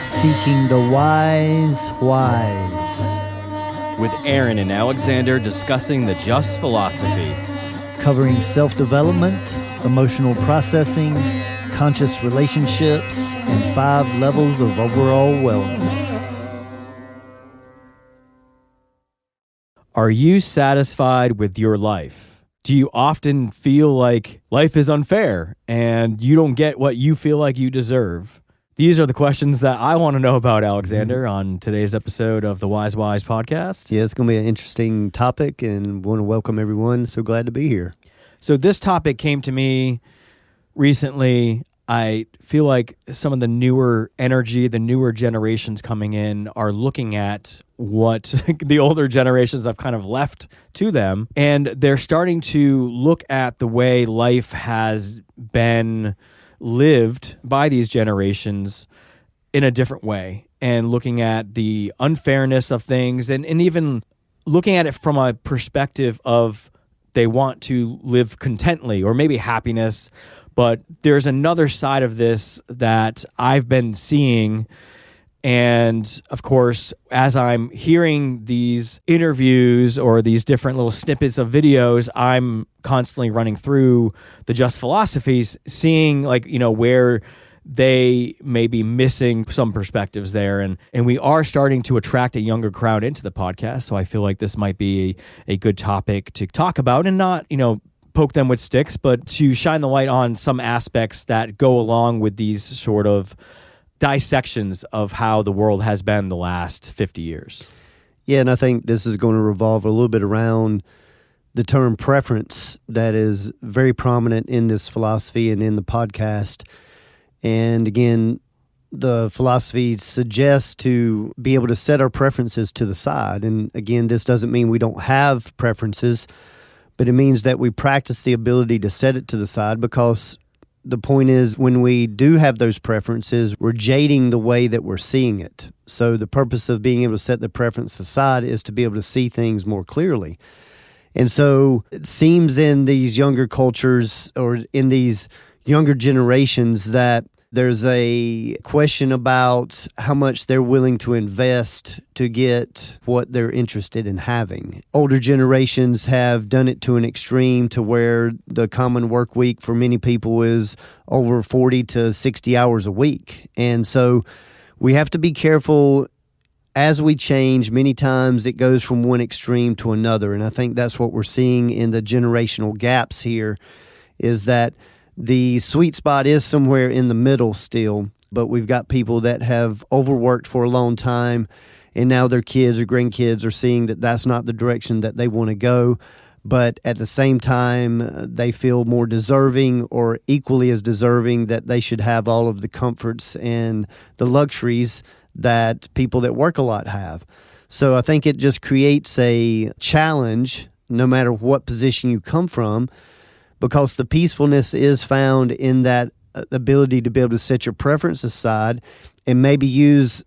Seeking the wise. With Aaron and Alexander discussing the Just philosophy. Covering self-development, emotional processing, conscious relationships, and 5 levels of overall wellness. Are you satisfied with your life? Do you often feel like life is unfair and you don't get what you feel like you deserve? These are the questions that I want to know about, Alexander, on today's episode of the Wise podcast. Yeah, it's going to be an interesting topic, and want to welcome everyone. So glad to be here. So this topic came to me recently. I feel like some of the newer energy, the newer generations coming in are looking at what the older generations have kind of left to them, and they're starting to look at the way life has been lived by these generations in a different way, and looking at the unfairness of things, and even looking at it from a perspective of they want to live contently or maybe happiness. But there's another side of this that I've been seeing. And of course, as I'm hearing these interviews or these different little snippets of videos, I'm constantly running through the Just philosophies, seeing where they may be missing some perspectives there. And we are starting to attract a younger crowd into the podcast. So I feel like this might be a good topic to talk about, and not, poke them with sticks, but to shine the light on some aspects that go along with these sort of dissections of how the world has been the last 50 years. Yeah, and I think this is going to revolve a little bit around the term preference that is very prominent in this philosophy and in the podcast. And again, the philosophy suggests to be able to set our preferences to the side. And again, this doesn't mean we don't have preferences, but it means that we practice the ability to set it to the side, because the point is, when we do have those preferences, we're jading the way that we're seeing it. So the purpose of being able to set the preference aside is to be able to see things more clearly. And so it seems in these younger cultures, or in these younger generations, that there's a question about how much they're willing to invest to get what they're interested in having. Older generations have done it to an extreme, to where the common work week for many people is over 40 to 60 hours a week. And so we have to be careful as we change. Many times it goes from one extreme to another. And I think that's what we're seeing in the generational gaps here, is that the sweet spot is somewhere in the middle still, but we've got people that have overworked for a long time, and now their kids or grandkids are seeing that that's not the direction that they want to go. But at the same time, they feel more deserving, or equally as deserving, that they should have all of the comforts and the luxuries that people that work a lot have. So I think it just creates a challenge, no matter what position you come from, because the peacefulness is found in that ability to be able to set your preference aside and maybe use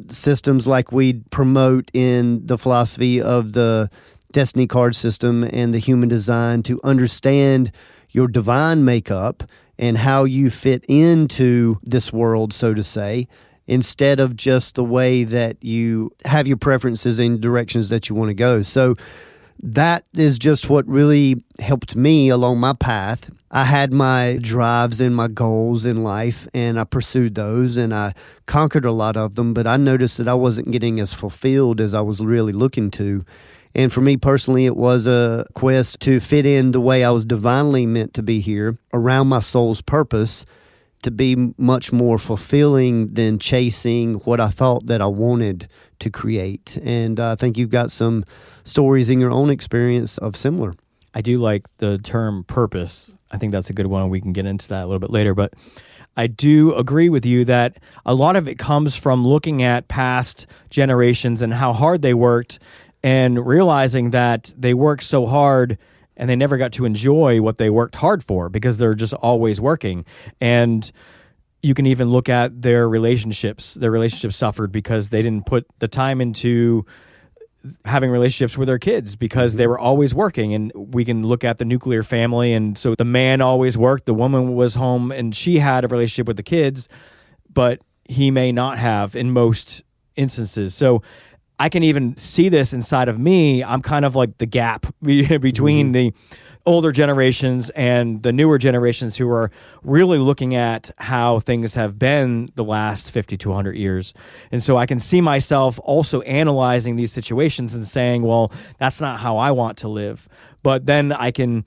systems like we promote in the philosophy of the destiny card system and the human design, to understand your divine makeup and how you fit into this world, so to say, instead of just the way that you have your preferences in directions that you want to go. So that is just what really helped me along my path. I had my drives and my goals in life, and I pursued those, and I conquered a lot of them, but I noticed that I wasn't getting as fulfilled as I was really looking to. And for me personally, it was a quest to fit in the way I was divinely meant to be here, around my soul's purpose, to be much more fulfilling than chasing what I thought that I wanted to create. And I think you've got some stories in your own experience of similar. I do like the term purpose. I think that's a good one. We can get into that a little bit later, but I do agree with you that a lot of it comes from looking at past generations and how hard they worked, and realizing that they worked so hard and they never got to enjoy what they worked hard for, because they're just always working. And you can even look at their relationships. Their relationships suffered because they didn't put the time into having relationships with their kids, because they were always working. And we can look at the nuclear family. And so the man always worked, the woman was home, and she had a relationship with the kids, but he may not have in most instances. So I can even see this inside of me. I'm kind of like the gap between the older generations and the newer generations who are really looking at how things have been the last 50 to 100 years. And so I can see myself also analyzing these situations and saying, well, that's not how I want to live. But then I can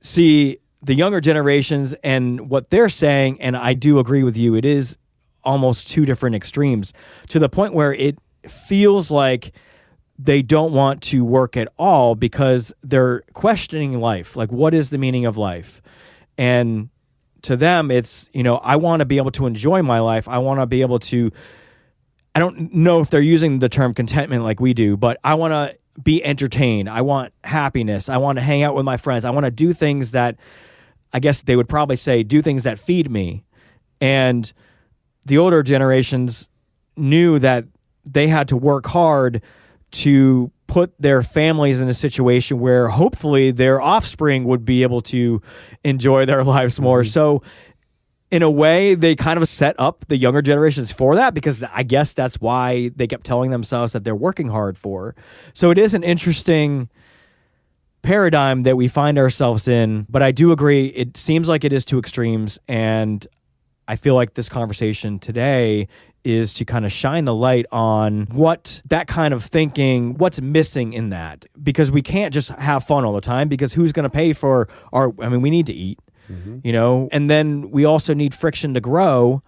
see the younger generations and what they're saying, and I do agree with you. It is almost two different extremes, to the point where it feels like they don't want to work at all because they're questioning life. Like, what is the meaning of life? And to them, it's, I want to be able to enjoy my life. I want to be able to, I don't know if they're using the term contentment like we do, but I want to be entertained. I want happiness. I want to hang out with my friends. I want to do things that, I guess they would probably say, do things that feed me. And the older generations knew that they had to work hard to put their families in a situation where hopefully their offspring would be able to enjoy their lives more. So in a way, they kind of set up the younger generations for that, because I guess that's why they kept telling themselves that they're working hard for. So it is an interesting paradigm that we find ourselves in, but I do agree, it seems like it is two extremes, and I feel like this conversation today is to kind of shine the light on what that kind of thinking, what's missing in that. Because we can't just have fun all the time, because who's going to pay for we need to eat, and then we also need friction to grow.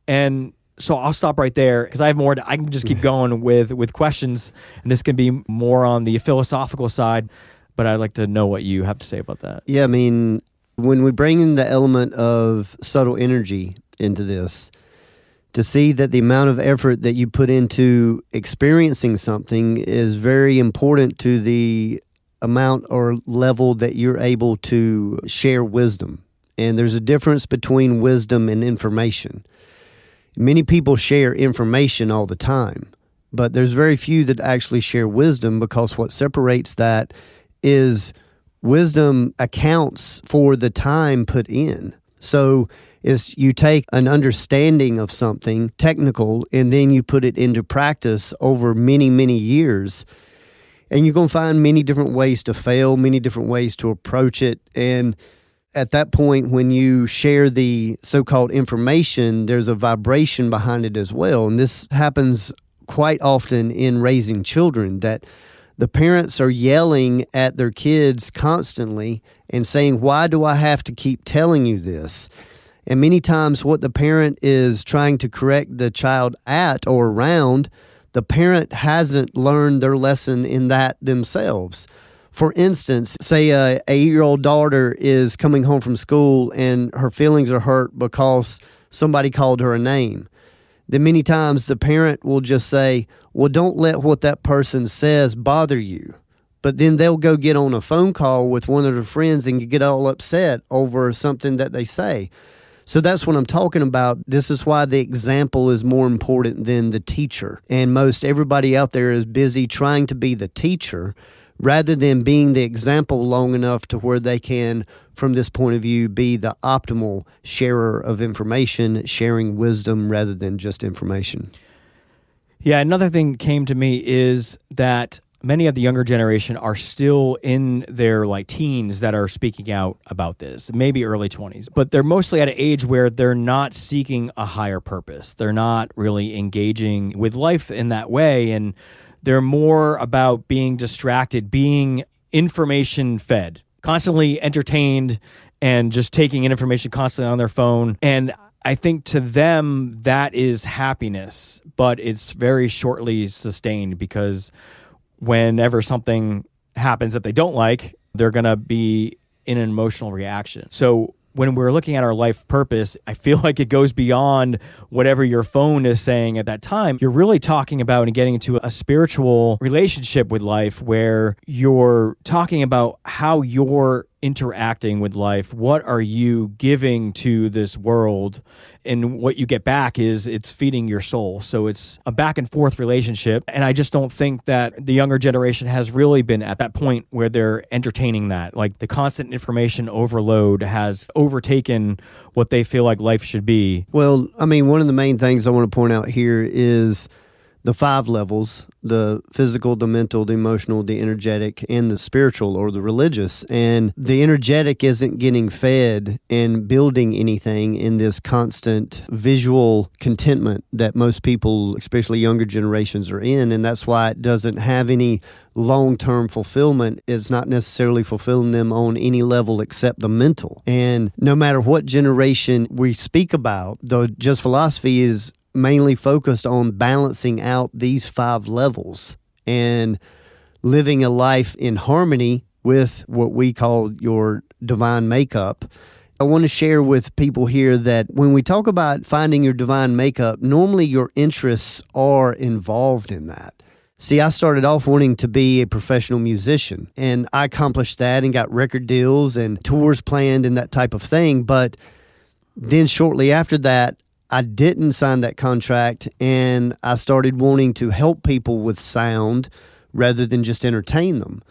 And so I'll stop right there, because I have more, I can just keep going with questions, and this can be more on the philosophical side, but I'd like to know what you have to say about that. Yeah, when we bring in the element of subtle energy into this, to see that the amount of effort that you put into experiencing something is very important to the amount or level that you're able to share wisdom. And there's a difference between wisdom and information. Many people share information all the time, but there's very few that actually share wisdom, because what separates that is wisdom accounts for the time put in. So is you take an understanding of something technical and then you put it into practice over many, many years. And you're going to find many different ways to fail, many different ways to approach it. And at that point, when you share the so-called information, there's a vibration behind it as well. And this happens quite often in raising children, that the parents are yelling at their kids constantly and saying, why do I have to keep telling you this? And many times what the parent is trying to correct the child at or around, the parent hasn't learned their lesson in that themselves. For instance, say a 8-year-old daughter is coming home from school and her feelings are hurt because somebody called her a name. Then many times the parent will just say, well, don't let what that person says bother you. But then they'll go get on a phone call with one of their friends and get all upset over something that they say. So that's what I'm talking about. This is why the example is more important than the teacher. And most everybody out there is busy trying to be the teacher rather than being the example long enough to where they can, from this point of view, be the optimal sharer of information, sharing wisdom rather than just information. Yeah, another thing came to me is that many of the younger generation are still in their teens that are speaking out about this, maybe early 20s, but they're mostly at an age where they're not seeking a higher purpose. They're not really engaging with life in that way, and they're more about being distracted, being information fed, constantly entertained, and just taking in information constantly on their phone. And I think to them that is happiness, but it's very shortly sustained, because whenever something happens that they don't like, they're going to be in an emotional reaction. So when we're looking at our life purpose, I feel like it goes beyond whatever your phone is saying at that time. You're really talking about and getting into a spiritual relationship with life, where you're talking about how you're interacting with life? What are you giving to this world? And what you get back is it's feeding your soul. So it's a back and forth relationship. And I just don't think that the younger generation has really been at that point where they're entertaining that. Like the constant information overload has overtaken what they feel like life should be. Well, I mean, one of the main things I want to point out here is the 5 levels: the physical, the mental, the emotional, the energetic, and the spiritual or the religious. And the energetic isn't getting fed and building anything in this constant visual contentment that most people, especially younger generations, are in. And that's why it doesn't have any long-term fulfillment. It's not necessarily fulfilling them on any level except the mental. And no matter what generation we speak about, the Just philosophy is mainly focused on balancing out these 5 levels and living a life in harmony with what we call your divine makeup. I want to share with people here that when we talk about finding your divine makeup, normally your interests are involved in that. See, I started off wanting to be a professional musician, and I accomplished that and got record deals and tours planned and that type of thing. But then shortly after that, I didn't sign that contract, and I started wanting to help people with sound rather than just entertain them.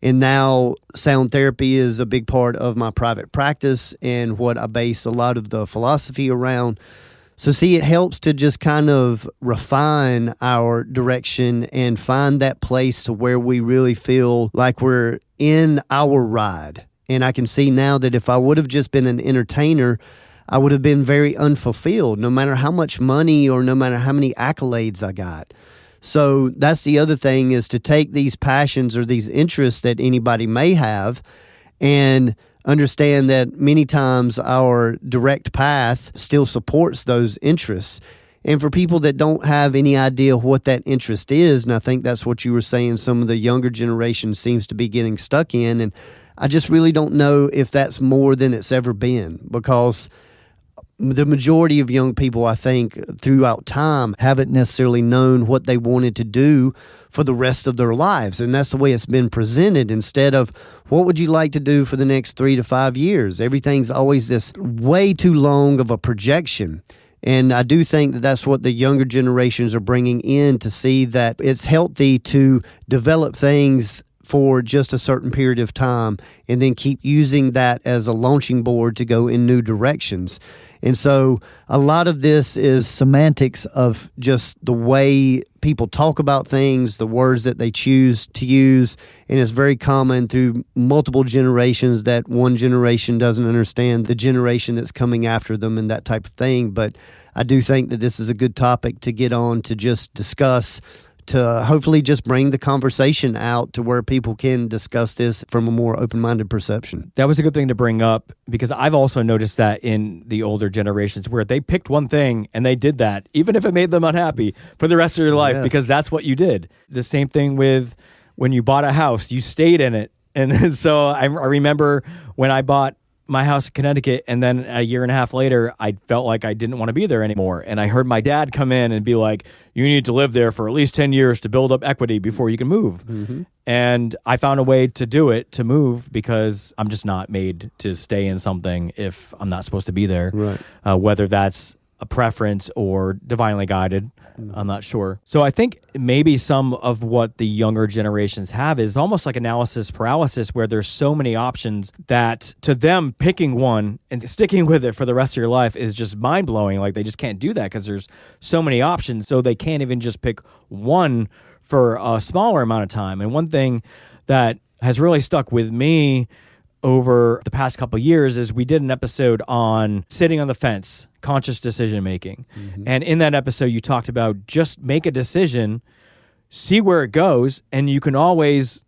And now sound therapy is a big part of my private practice and what I base a lot of the philosophy around. So see, it helps to just kind of refine our direction and find that place to where we really feel like we're in our ride. And I can see now that if I would have just been an entertainer, I would have been very unfulfilled, no matter how much money or no matter how many accolades I got. So that's the other thing, is to take these passions or these interests that anybody may have and understand that many times our direct path still supports those interests. And for people that don't have any idea what that interest is, and I think that's what you were saying, some of the younger generation seems to be getting stuck in, and I just really don't know if that's more than it's ever been, because the majority of young people, I think, throughout time, haven't necessarily known what they wanted to do for the rest of their lives. And that's the way it's been presented, instead of what would you like to do for the next 3 to 5 years? Everything's always this way too long of a projection. And I do think that that's what the younger generations are bringing in, to see that it's healthy to develop things for just a certain period of time and then keep using that as a launching board to go in new directions. And so a lot of this is semantics of just the way people talk about things, the words that they choose to use, and it's very common through multiple generations that one generation doesn't understand the generation that's coming after them and that type of thing. But I do think that this is a good topic to get on to just discuss, to hopefully just bring the conversation out to where people can discuss this from a more open-minded perception. That was a good thing to bring up, because I've also noticed that in the older generations where they picked one thing and they did that, even if it made them unhappy for the rest of their life, because that's what you did. The same thing with when you bought a house, you stayed in it. And so I remember when I bought my house in Connecticut, and then a year and a half later, I felt like I didn't want to be there anymore. And I heard my dad come in and be like, you need to live there for at least 10 years to build up equity before you can move. Mm-hmm. And I found a way to do it, to move, because I'm just not made to stay in something if I'm not supposed to be there. Right. Whether that's a preference or divinely guided, I'm not sure. So I think maybe some of what the younger generations have is almost like analysis paralysis, where there's so many options that to them picking one and sticking with it for the rest of your life is just mind-blowing. Like they just can't do that because there's so many options. So they can't even just pick one for a smaller amount of time. And one thing that has really stuck with me over the past couple of years is we did an episode on sitting on the fence, conscious decision making. Mm-hmm. And in that episode, you talked about just make a decision, see where it goes, and you can always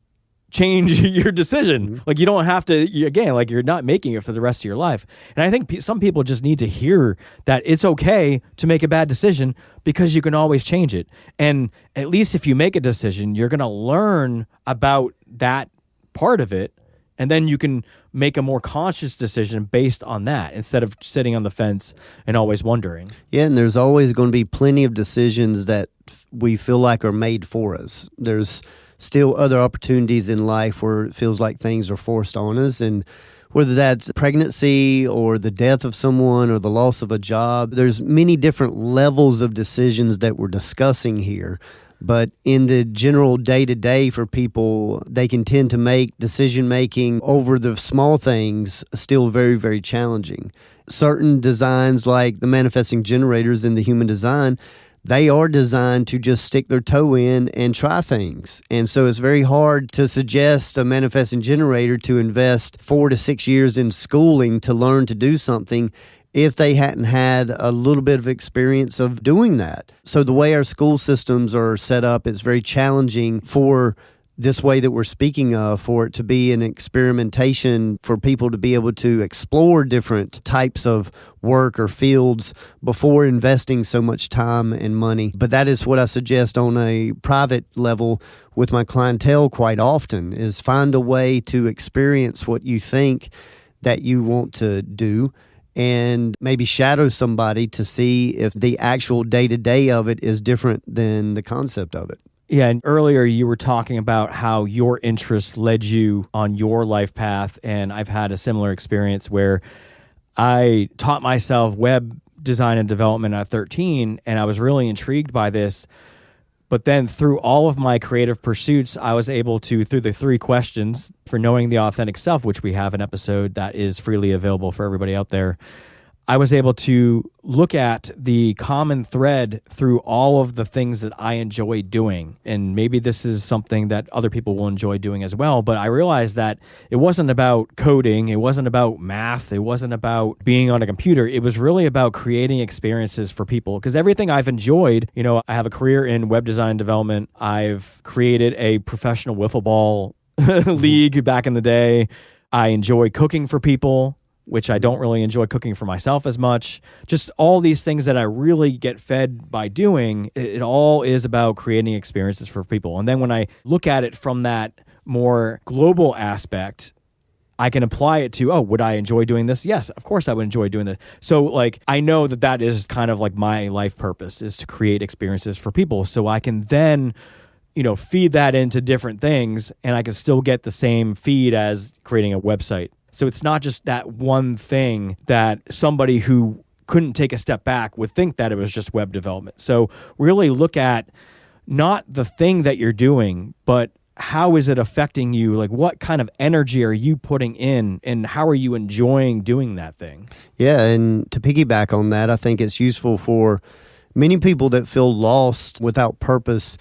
change your decision. Mm-hmm. Like you don't have to, again, like you're not making it for the rest of your life. And I think some people just need to hear that it's okay to make a bad decision because you can always change it. And at least if you make a decision, you're going to learn about that part of it. And then you can make a more conscious decision based on that instead of sitting on the fence and always wondering. Yeah, and there's always going to be plenty of decisions that we feel like are made for us. There's still other opportunities in life where it feels like things are forced on us, and whether that's pregnancy or the death of someone or the loss of a job, there's many different levels of decisions that we're discussing here. But in the general day-to-day for people, they can tend to make decision-making over the small things still very, very challenging. Certain designs like the manifesting generators in the human design, they are designed to just stick their toe in and try things. And so it's very hard to suggest a manifesting generator to invest 4 to 6 years in schooling to learn to do something if they hadn't had a little bit of experience of doing that. So the way our school systems are set up, it's very challenging for this way that we're speaking of, for it to be an experimentation, for people to be able to explore different types of work or fields before investing so much time and money. But that is what I suggest on a private level with my clientele quite often, is find a way to experience what you think that you want to do, and maybe shadow somebody to see if the actual day-to-day of it is different than the concept of it. Yeah, and earlier you were talking about how your interest led you on your life path, and I've had a similar experience where I taught myself web design and development at 13, and I was really intrigued by this. But then through all of my creative pursuits, I was able to, through the 3 questions for knowing the authentic self, which we have an episode that is freely available for everybody out there, I was able to look at the common thread through all of the things that I enjoy doing. And maybe this is something that other people will enjoy doing as well. But I realized that it wasn't about coding. It wasn't about math. It wasn't about being on a computer. It was really about creating experiences for people. Because everything I've enjoyed, I have a career in web design development. I've created a professional wiffle ball league back in the day. I enjoy cooking for people, which I don't really enjoy cooking for myself as much. Just all these things that I really get fed by doing, it all is about creating experiences for people. And then when I look at it from that more global aspect, I can apply it to, would I enjoy doing this? Yes, of course I would enjoy doing this. So I know that is kind of like my life purpose, is to create experiences for people. So I can then, feed that into different things, and I can still get the same feed as creating a website. So it's not just that one thing that somebody who couldn't take a step back would think that it was just web development. So really look at not the thing that you're doing, but how is it affecting you? Like, what kind of energy are you putting in, and how are you enjoying doing that thing? Yeah, and to piggyback on that, I think it's useful for many people that feel lost without purpose.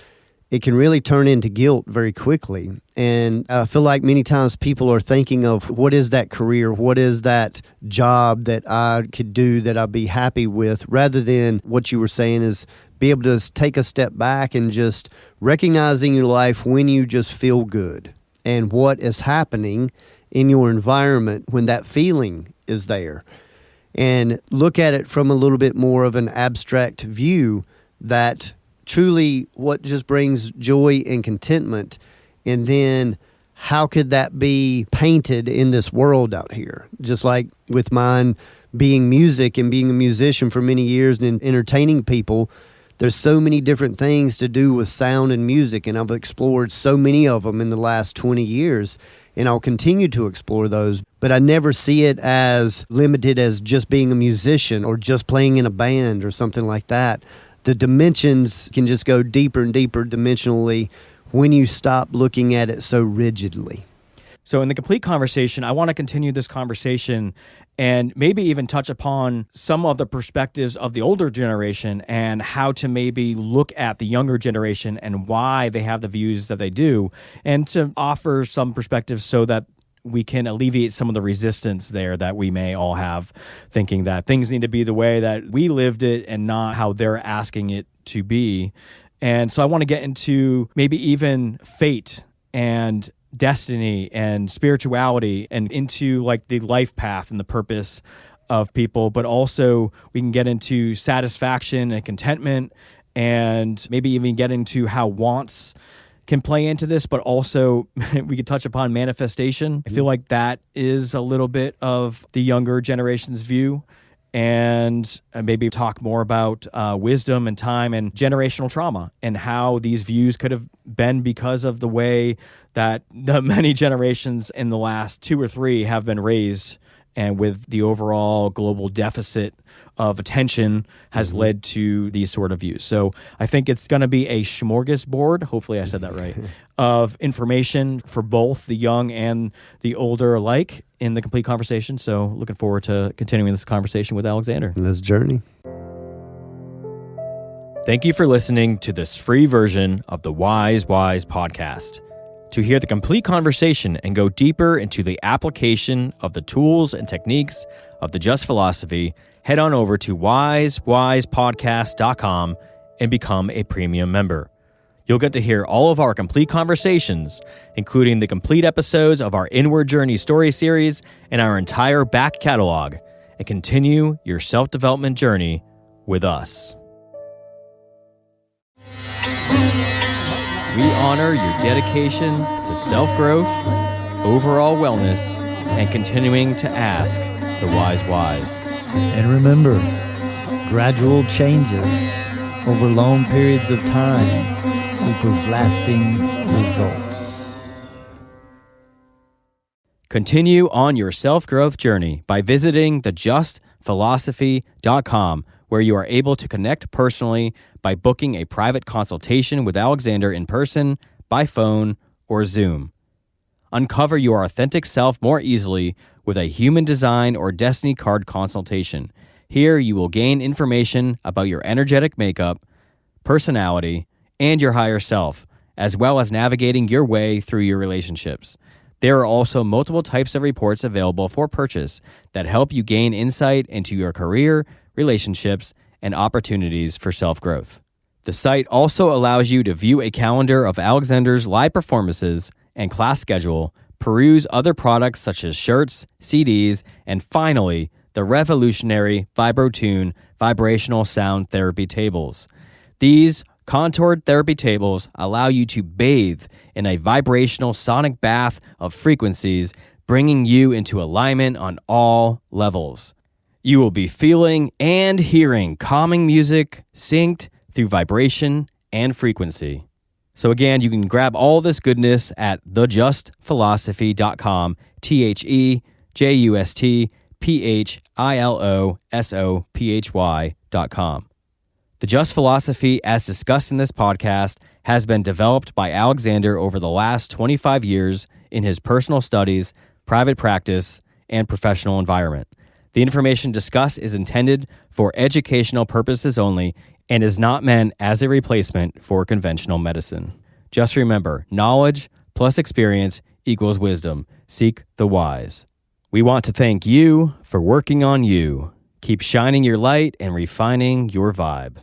It can really turn into guilt very quickly. And I feel like many times people are thinking of, what is that career? What is that job that I could do that I'd be happy with? Rather than what you were saying is be able to take a step back and just recognizing your life when you just feel good and what is happening in your environment when that feeling is there. And look at it from a little bit more of an abstract view, that truly what just brings joy and contentment, and then how could that be painted in this world out here? Just like with mine being music and being a musician for many years and entertaining people, there's so many different things to do with sound and music, and I've explored so many of them in the last 20 years, and I'll continue to explore those. But I never see it as limited as just being a musician or just playing in a band or something like that. The dimensions can just go deeper and deeper dimensionally when you stop looking at it so rigidly. So in the complete conversation, I want to continue this conversation and maybe even touch upon some of the perspectives of the older generation and how to maybe look at the younger generation and why they have the views that they do, and to offer some perspectives so that we can alleviate some of the resistance there that we may all have, thinking that things need to be the way that we lived it and not how they're asking it to be. And so I want to get into maybe even fate and destiny and spirituality, and into like the life path and the purpose of people, but also we can get into satisfaction and contentment, and maybe even get into how wants can play into this, but also we could touch upon manifestation. I feel like that is a little bit of the younger generation's view. and maybe talk more about wisdom and time and generational trauma and how these views could have been because of the way that the many generations in the last 2 or 3 have been raised, and with the overall global deficit of attention has led to these sort of views. So I think it's going to be a smorgasbord, hopefully I said that right, of information for both the young and the older alike in the complete conversation. So looking forward to continuing this conversation with Alexander. In this journey. Thank you for listening to this free version of the Wise podcast. To hear the complete conversation and go deeper into the application of the tools and techniques of the Just philosophy, head on over to wisewisepodcast.com and become a premium member. You'll get to hear all of our complete conversations, including the complete episodes of our Inward Journey story series and our entire back catalog, and continue your self-development journey with us. We honor your dedication to self-growth, overall wellness, and continuing to ask the wise whys. And remember, gradual changes over long periods of time equals lasting results. Continue on your self-growth journey by visiting thejustphilosophy.com, where you are able to connect personally by booking a private consultation with Alexander in person, by phone, or Zoom. Uncover your authentic self more easily with a human design or destiny card consultation. Here you will gain information about your energetic makeup, personality, and your higher self, as well as navigating your way through your relationships. There are also multiple types of reports available for purchase that help you gain insight into your career, relationships, and opportunities for self-growth. The site also allows you to view a calendar of Alexander's live performances and class schedule, peruse other products such as shirts, CDs, and finally, the revolutionary VibroTune vibrational sound therapy tables. These contoured therapy tables allow you to bathe in a vibrational sonic bath of frequencies, bringing you into alignment on all levels. You will be feeling and hearing calming music synced through vibration and frequency. So again, you can grab all this goodness at thejustphilosophy.com, thejustphilosophy.com. The Just Philosophy, as discussed in this podcast, has been developed by Alexander over the last 25 years in his personal studies, private practice, and professional environment. The information discussed is intended for educational purposes only and is not meant as a replacement for conventional medicine. Just remember, knowledge plus experience equals wisdom. Seek the wise. We want to thank you for working on you. Keep shining your light and refining your vibe.